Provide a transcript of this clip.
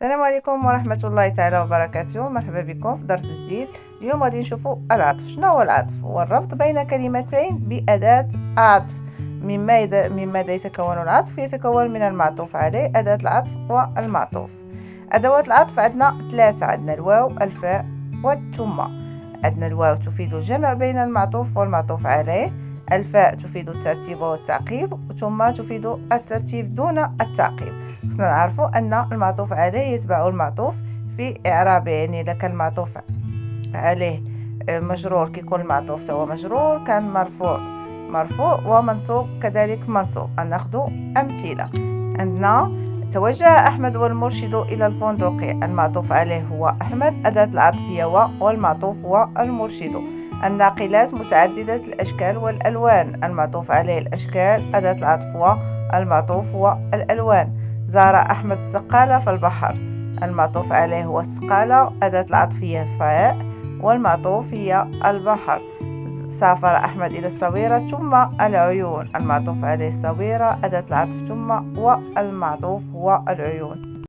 السلام عليكم ورحمة الله تعالى وبركاته. مرحبا بكم في درس جديد. اليوم غادي نشوفوا العطف. شنو هو العطف؟ هو الربط بين كلمتين بأداة عطف. من ماذا يتكون العطف؟ يتكون من المعطوف عليه، أداة العطف والمعطوف. أدوات العطف عندنا ثلاثة، عندنا الواو، الفاء والثم. عندنا الواو تفيد الجمع بين المعطوف والمعطوف عليه، الفاء تفيد الترتيب والتعقيب، ثم تفيد الترتيب دون التعقيب. خصنا نعرفوا أن المعطوف عليه يتبع المعطوف في إعرابه، يعني إذا كان المعطوف عليه مجرور كيكون المعطوف هو مجرور، كان مرفوع مرفوع، ومنصوب كذلك منصوب. ناخذ أمثلة. عندنا توجه أحمد والمرشد إلى الفندق، المعطوف عليه هو أحمد، أداة العطف هي والمعطوف هو المرشد. الناقلات متعددة الأشكال والألوان، المعطوف عليه الأشكال، أداة العطف والمعطوف هو الألوان. زار أحمد السقالة في البحر، المعطوف عليه هو السقالة، أداة العطف هي الفاء والمعطوف هي البحر. سافر أحمد إلى الصويرة ثم العيون، المعطوف عليه الصويرة، أداة العطف ثم والمعطوف هو العيون.